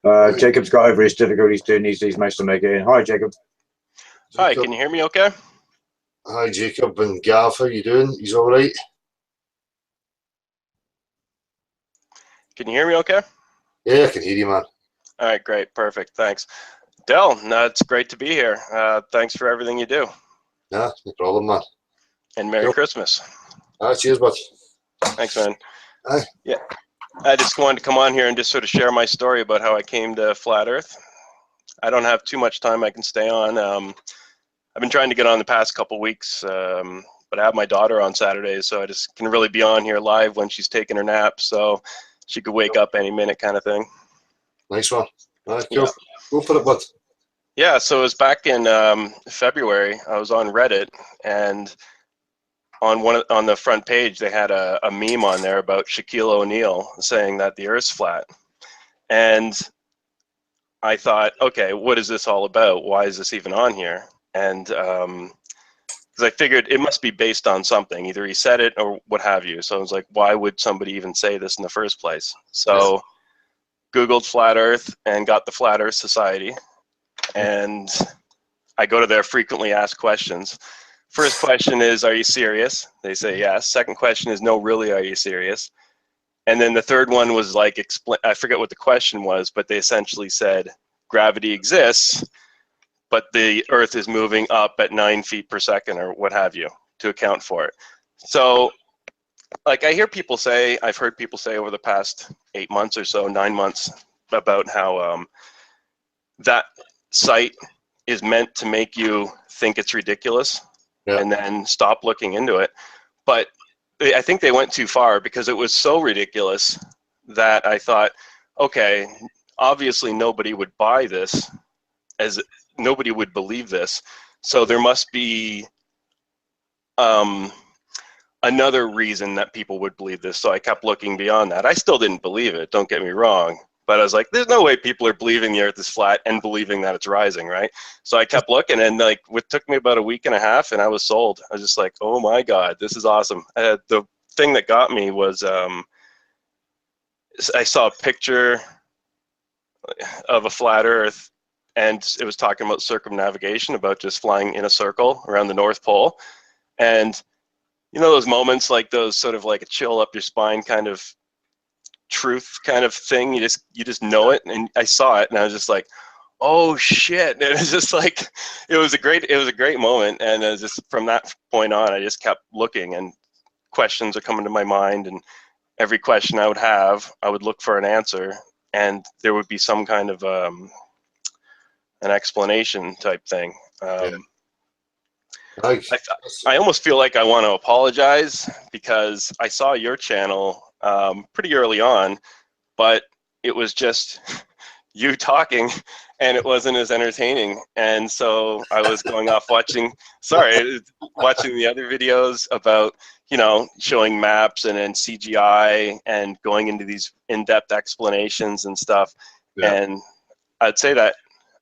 Jacob's got over his difficulties doing these managed to make it in. Hi, Jacob. Hi, Jacob. can you hear me okay? Hi, Jacob and Gav. How you doing? He's all right? Can you hear me okay? Yeah, I can hear you, man. All right, great, perfect, thanks. Del, no, it's great to be here. Thanks for everything you do. Nah, no problem, man. And Merry Cool. Christmas. Cheers, bud. Thanks, man. Aye. Yeah, I just wanted to come on here and just sort of share my story about how I came to Flat Earth. I don't have too much time I can stay on. I've been trying to get on the past couple weeks, but I have my daughter on Saturdays, so I just can really be on here live when she's taking her nap, so she could wake up any minute kind of thing. Nice one. All right, cool. Yeah. Go for it, bud. Yeah, so it was back in February. I was on Reddit, and on the front page they had a meme on there about Shaquille O'Neal saying that the Earth's flat, and I thought, okay, what is this all about? Why is this even on here? And because I figured it must be based on something, either he said it or what have you. So I was like, why would somebody even say this in the first place? So Googled Flat Earth and got the Flat Earth Society, and I go to their frequently asked questions. First question is, are you serious? They say yes. Second question is, no, really, are you serious? And then the third one was like, I forget what the question was, but they essentially said, gravity exists, but the Earth is moving up at 9 feet per second or what have you to account for it. So like I hear people say, I've heard people say over the past 8 months or so, 9 months, about how that site is meant to make you think it's ridiculous and then stop looking into it. But I think they went too far because it was so ridiculous that I thought, okay, obviously nobody would buy this, as nobody would believe this. So there must be another reason that people would believe this. So I kept looking beyond that. I still didn't believe it, don't get me wrong. But I was like, there's no way people are believing the Earth is flat and believing that it's rising, right? So I kept looking, and like it took me about a week and a half, and I was sold. I was just like, oh my God, this is awesome. The thing that got me was I saw a picture of a flat Earth, and it was talking about circumnavigation, about just flying in a circle around the North Pole. And you know those moments, like those sort of like a chill up your spine kind of truth kind of thing, you just know it. And I saw it and I was just like, oh shit. And it was just like it was a great moment. And just from that point on, I just kept looking, and questions are coming to my mind, and every question I would have, I would look for an answer, and there would be some kind of an explanation type thing. I almost feel like I want to apologize because I saw your channel pretty early on, but it was just you talking, and it wasn't as entertaining. And so I was going off watching the other videos about, you know, showing maps and then CGI and going into these in-depth explanations and stuff. Yeah. And I'd say that,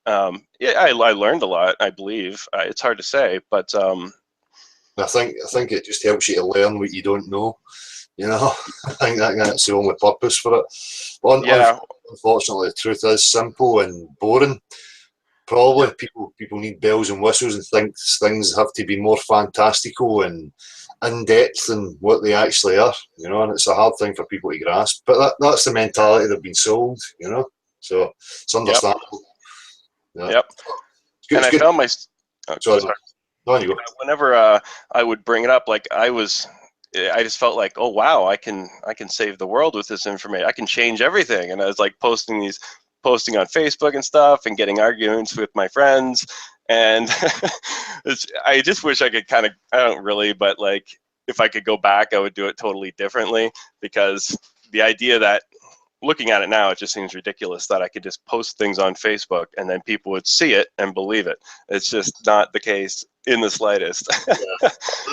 yeah, I learned a lot, I believe. It's hard to say, but I think it just helps you to learn what you don't know. You know, I think that's the only purpose for it. But unfortunately, the truth is simple and boring. Probably people need bells and whistles and think things have to be more fantastical and in depth than what they actually are. You know, and it's a hard thing for people to grasp. But that's the mentality they've been sold. You know, so it's understandable. Yep. And I found my. Sorry. No, you go. Whenever I would bring it up, like I just felt like, oh wow, I can save the world with this information. I can change everything. And I was like posting on Facebook and stuff, and getting arguments with my friends. And I just wish I could kind of, I don't really, but like if I could go back, I would do it totally differently, because the idea that, looking at it now, it just seems ridiculous that I could just post things on Facebook and then people would see it and believe it. It's just not the case in the slightest.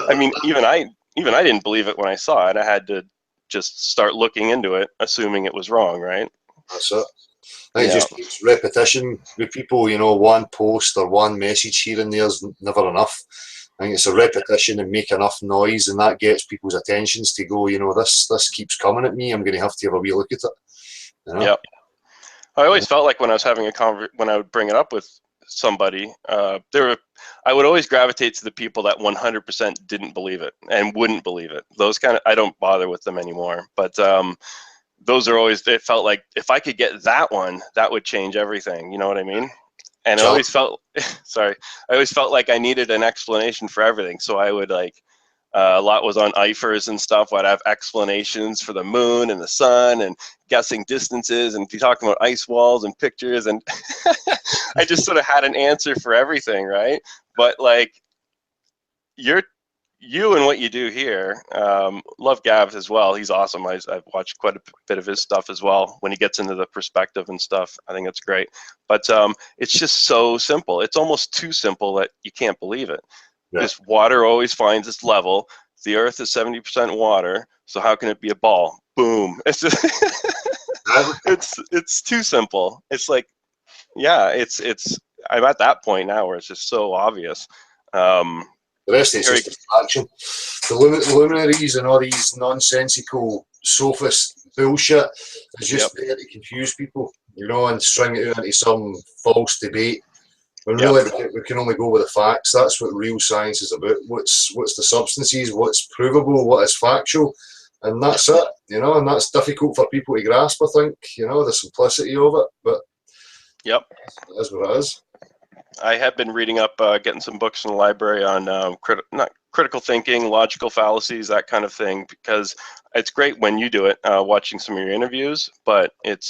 I mean, even I didn't believe it when I saw it. I had to just start looking into it, assuming it was wrong, right? That's it. I think it just takes repetition with people. You know, one post or one message here and there is never enough. I think it's a repetition and make enough noise, and that gets people's attentions to go, you know, this keeps coming at me. I'm going to have a wee look at it. You know? Yep. I always felt like when I was having when I would bring it up with somebody, I would always gravitate to the people that 100% didn't believe it and wouldn't believe it. Those kind of, I don't bother with them anymore. But those are always, it felt like if I could get that one, that would change everything. You know what I mean? And I always felt, sorry, I always felt like I needed an explanation for everything. So I would like, a lot was on IFRS and stuff. I'd have explanations for the moon and the sun and guessing distances and talking about ice walls and pictures. And I just sort of had an answer for everything, right? But like, you and what you do here, love Gav as well. He's awesome. I've watched quite a bit of his stuff as well when he gets into the perspective and stuff. I think that's great. But it's just so simple. It's almost too simple that you can't believe it. Yeah. Because water always finds its level. The Earth is 70% water, so how can it be a ball? Boom. It's just it's too simple. It's like, yeah, it's I'm at that point now where it's just so obvious. The rest is just distraction. The luminaries and all these nonsensical sophist bullshit is just there to confuse people, you know, and string it out into some false debate. When really we can only go with the facts. That's what real science is about. What's the substances, what's provable, what is factual, and that's it, you know, and that's difficult for people to grasp, I think, you know, the simplicity of it, but it is what it is. I have been reading up, getting some books in the library on critical thinking, logical fallacies, that kind of thing, because it's great when you do it, watching some of your interviews, but it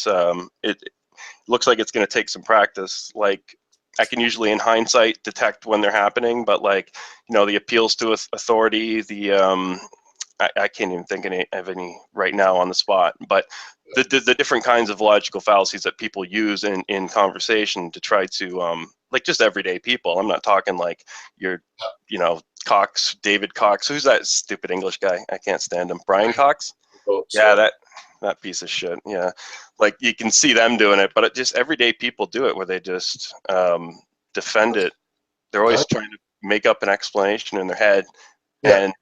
looks like it's going to take some practice. Like, I can usually, in hindsight, detect when they're happening, but like, you know, the appeals to authority, the I can't even think of any right now on the spot, but the different kinds of logical fallacies that people use in conversation to try to like just everyday people. I'm not talking like your, you know, Cox, David Cox. Who's that stupid English guy? I can't stand him. Brian Cox? Yeah, that piece of shit. Yeah, like you can see them doing it, but it just everyday people do it where they just defend it. They're always trying to make up an explanation in their head, and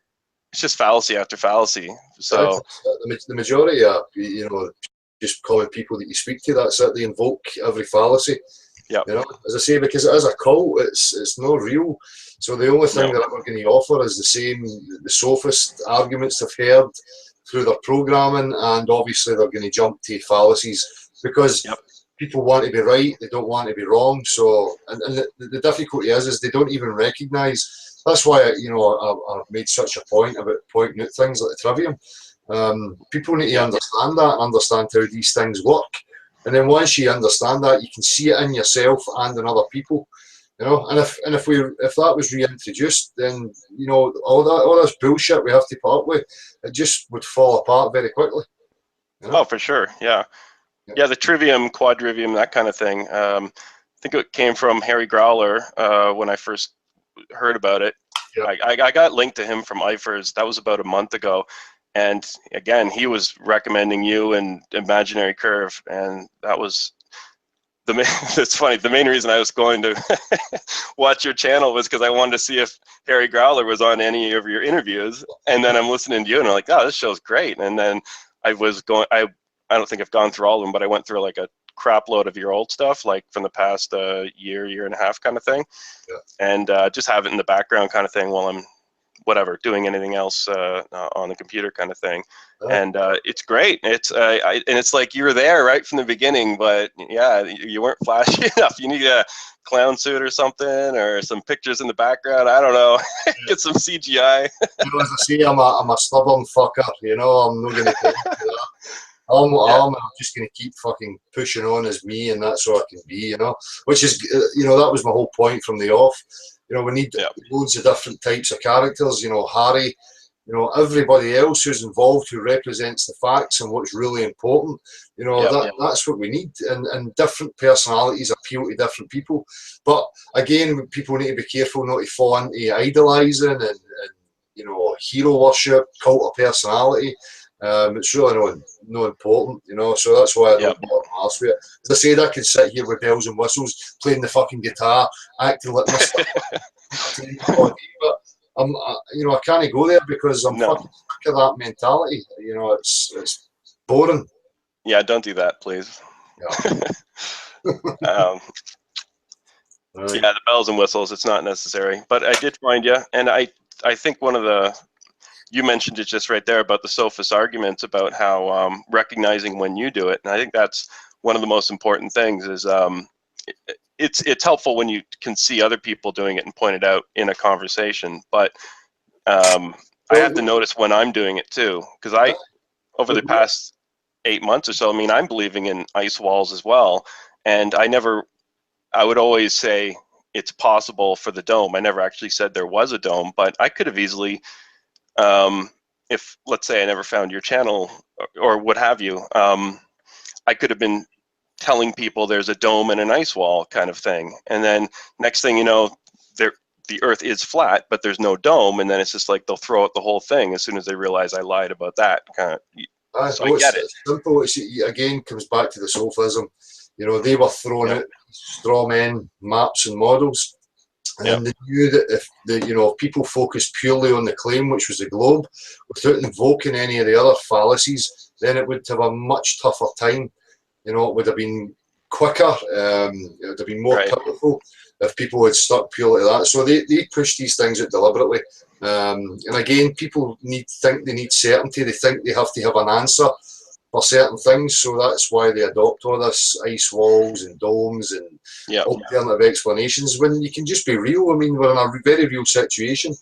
it's just fallacy after fallacy. So the majority are, you know, just common people that you speak to. That's it. They invoke every fallacy. Yeah. You know, as I say, because it is a cult. It's not real. So the only thing that we're going to offer is the sophist arguments they've heard through their programming, and obviously they're going to jump to fallacies because people want to be right, they don't want to be wrong. So, and the difficulty is they don't even recognise. That's why, you know, I've made such a point about pointing out things like the trivium. People need to understand that and understand how these things work. And then once you understand that, you can see it in yourself and in other people. You know, and if that was reintroduced, then, you know, all this bullshit we have to put up with, it just would fall apart very quickly. You know? Oh, for sure, yeah, the trivium, quadrivium, that kind of thing. I think it came from Harry Growler when I first heard about it. I got linked to him from IFRS. That was about a month ago, and again, he was recommending you and Imaginary Curve, and that was. It's funny. The main reason I was going to watch your channel was because I wanted to see if Harry Growler was on any of your interviews. And then I'm listening to you, and I'm like, "Oh, this show's great." And then I was going. I don't think I've gone through all of them, but I went through like a crap load of your old stuff, like from the past year and a half, kind of thing, and just have it in the background, kind of thing, while I'm doing anything else on the computer, kind of thing. And it's great. It's and it's like you were there right from the beginning, but yeah, you weren't flashy enough. You need a clown suit or something, or some pictures in the background. I don't know. Get some CGI. You know, as I say, I'm a stubborn fucker. You know, I'm not going to do that. I'm just going to keep fucking pushing on as me, and that's all I can be. You know, which is, you know, that was my whole point from the off. You know, we need loads of different types of characters. You know, Harry. You know, everybody else who's involved, who represents the facts and what's really important. You know, that's what we need. And different personalities appeal to different people. But again, people need to be careful not to fall into idolising and you know, hero worship, cult of personality. It's really no important, you know, so that's why I don't bother my arse with it. As I said, I could sit here with bells and whistles, playing the fucking guitar, acting like Mr. but you know, I can't go there because I'm fucking sick of that mentality. You know, it's boring. Yeah, don't do that, please. um, Right. yeah, the bells and whistles, it's not necessary. But I did find you, and I think one of the, you mentioned it just right there about the sophist arguments about how recognizing when you do it, and I think that's one of the most important things is it's helpful when you can see other people doing it and point it out in a conversation, but I have to notice when I'm doing it too, because over the past 8 months or so, I mean, I'm believing in ice walls as well, and I would always say it's possible for the dome. I never actually said there was a dome, but I could have easily, if let's say I never found your channel or what have you, I could have been telling people there's a dome and an ice wall kind of thing. And then next thing you know, the earth is flat, but there's no dome. And then it's just like they'll throw out the whole thing as soon as they realize I lied about that. So I get it. It's simple. Again, comes back to the sophism. You know, they were throwing out straw men, maps and models. And they knew that if people focused purely on the claim, which was the globe, without invoking any of the other fallacies, then it would have a much tougher time. You know, it would have been quicker, it would have been more powerful if people had stuck purely to that. So they push these things out deliberately. And again, people think they need certainty. They think they have to have an answer for certain things. So that's why they adopt all this ice walls and domes and alternative explanations when you can just be real. I mean, we're in a very real situation,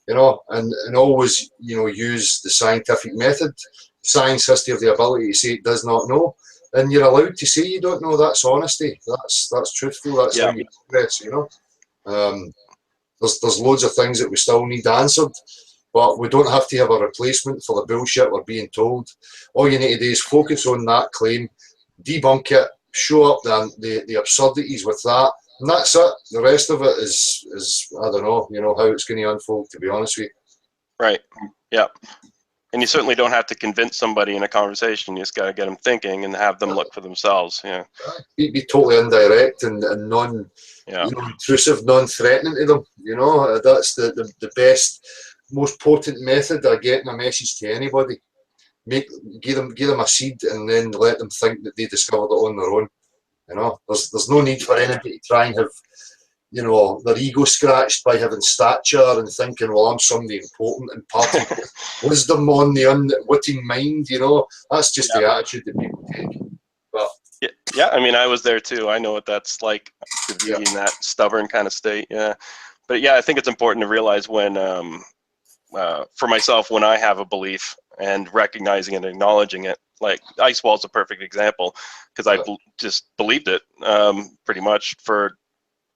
you know, and always, you know, use the scientific method. Science has to have the ability to say it does not know. And you're allowed to say you don't know. That's honesty. That's truthful. That's how you progress, you know. There's loads of things that we still need answered, but we don't have to have a replacement for the bullshit we're being told. All you need to do is focus on that claim, debunk it, show up the absurdities with that, and that's it. The rest of it is I don't know, you know, how it's going to unfold, to be honest with you. Right. Yeah. And you certainly don't have to convince somebody in a conversation. You just got to get them thinking and have them look for themselves. Yeah. Be totally indirect and intrusive, non-threatening to them. You know, that's the best, most potent method of getting a message to anybody. Give them a seed and then let them think that they discovered it on their own. You know, there's no need for anybody to try and have, you know, their ego scratched by having stature and thinking, well, I'm somebody important and party wisdom on the unwitting mind, you know. That's just the attitude that people take. But yeah, I mean, I was there too. I know what that's like to be in that stubborn kind of state. Yeah. But yeah, I think it's important to realize when, for myself, when I have a belief and recognizing and acknowledging it, like ice wall is a perfect example because I just believed it pretty much for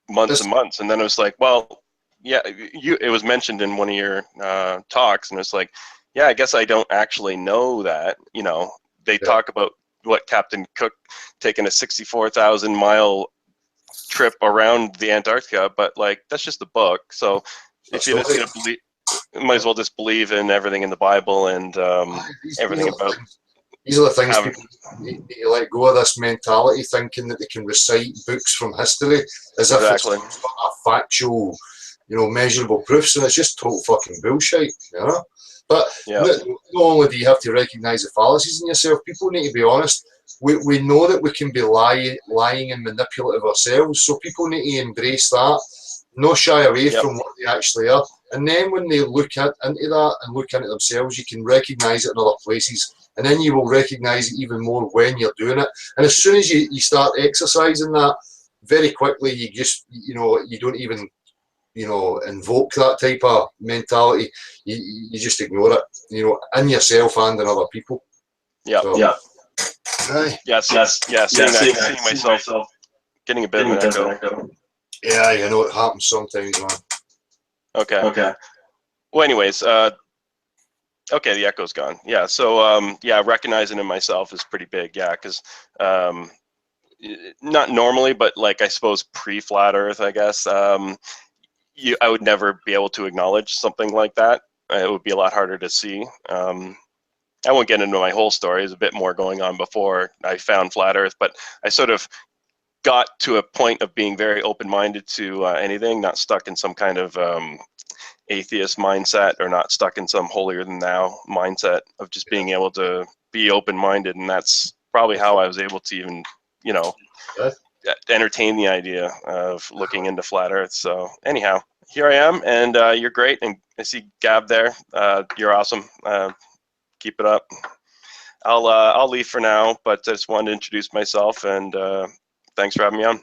months and months, and then it was like, well, yeah, it was mentioned in one of your talks, and it's like, yeah, I guess I don't actually know that. You know, they talk about what Captain Cook taking a 64,000 mile trip around the Antarctica, but like that's just a book. So if you're just gonna believe, you might as well just believe in everything in the Bible and everything about. These are the things people need to let go of, this mentality, thinking that they can recite books from history as if it's a factual, you know, measurable proofs, and it's just total fucking bullshit, you know. But not only do you have to recognise the fallacies in yourself, people need to be honest. We know that we can be lying and manipulative ourselves, so people need to embrace that, no shy away from what they actually are. And then when they look into that and look into themselves, you can recognise it in other places. And then you will recognise it even more when you're doing it. And as soon as you start exercising that, very quickly you just, you know, you don't even, you know, invoke that type of mentality. You just ignore it, you know, in yourself and in other people. Yeah. So, Seeing myself getting a bit of an echo. Yeah, you know, it happens sometimes, man. Okay. Well, anyways, okay, the echo's gone. Yeah, so recognizing in myself is pretty big. Yeah, because not normally, but like I suppose pre-flat Earth, I guess I would never be able to acknowledge something like that. It would be a lot harder to see. I won't get into my whole story. There's a bit more going on before I found flat Earth, but I sort of got to a point of being very open-minded to anything, not stuck in some kind of atheist mindset or not stuck in some holier than thou mindset of just being able to be open-minded. And that's probably how I was able to even you know, entertain the idea of looking into flat Earth. So anyhow, here I am, and you're great. And I see Gab there. You're awesome. Keep it up. I'll leave for now, but I just wanted to introduce myself, and thanks for having me on.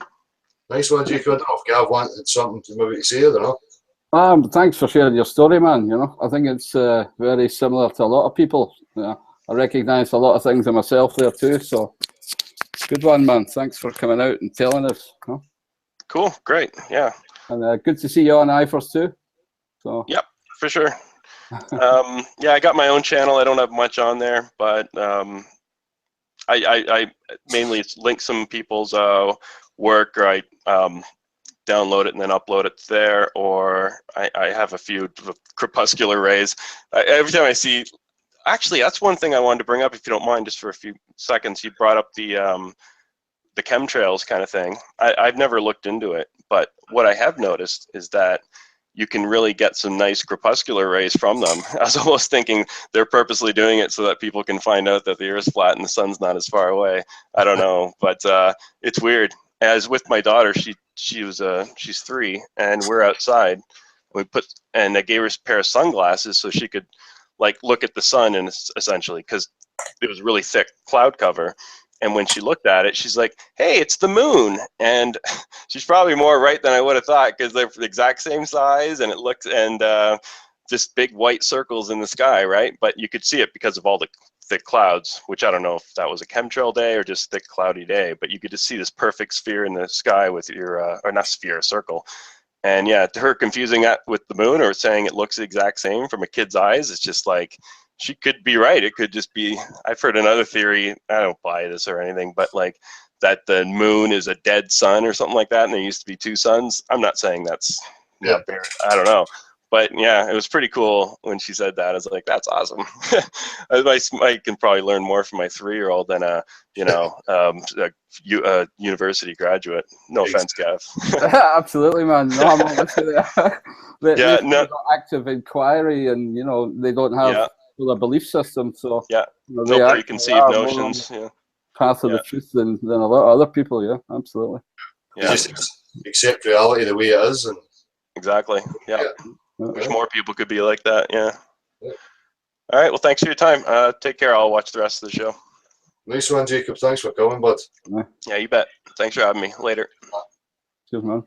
Nice one, Jacob. I don't know if Gav wanted something to maybe say, I don't know. Thanks for sharing your story, man. You know, I think it's very similar to a lot of people. I recognise a lot of things in myself there too. So, good one, man. Thanks for coming out and telling us. You know? Cool, great, yeah. And good to see you on IFRS too. So. Yep, for sure. Yeah, I got my own channel. I don't have much on there, but I mainly link some people's work, or I download it and then upload it there, or I have a few crepuscular rays. Every time I see, actually, that's one thing I wanted to bring up, if you don't mind, just for a few seconds. You brought up the chemtrails kind of thing. I've never looked into it, but what I have noticed is that you can really get some nice crepuscular rays from them. I was almost thinking they're purposely doing it so that people can find out that the Earth's flat and the sun's not as far away. I don't know, but it's weird. As with my daughter, she's 3, and we're outside. And I gave her a pair of sunglasses so she could like look at the sun, and essentially, because it was really thick cloud cover. And when she looked at it, she's like, "Hey, it's the moon." And she's probably more right than I would have thought, because they're the exact same size, and it looks, and just big white circles in the sky, right? But you could see it because of all the thick clouds, which I don't know if that was a chemtrail day or just thick cloudy day, but you could just see this perfect sphere in the sky with your, or not sphere, a circle. And yeah, to her confusing that with the moon or saying it looks the exact same from a kid's eyes, it's just like, she could be right. It could just be, I've heard another theory, I don't buy this or anything, but like that the moon is a dead sun or something like that, and there used to be 2 suns. I'm not saying that's, I don't know. But yeah, it was pretty cool when she said that. I was like, that's awesome. I can probably learn more from my 3-year-old than a university graduate. No offense, Gav. Absolutely, man. No, I'm not with you there. Yeah, no active inquiry, and you know they don't have a belief system. So yeah, you know, no preconceived notions. Yeah, path of the truth than a lot of other people. Yeah, absolutely. Yeah, just accept reality the way it is, and exactly. Yeah. Wish more people could be like that. Yeah. All right. Well, thanks for your time. Take care. I'll watch the rest of the show. Nice one, Jacob. Thanks for coming, bud. Yeah, you bet. Thanks for having me. Later. Cheers, man.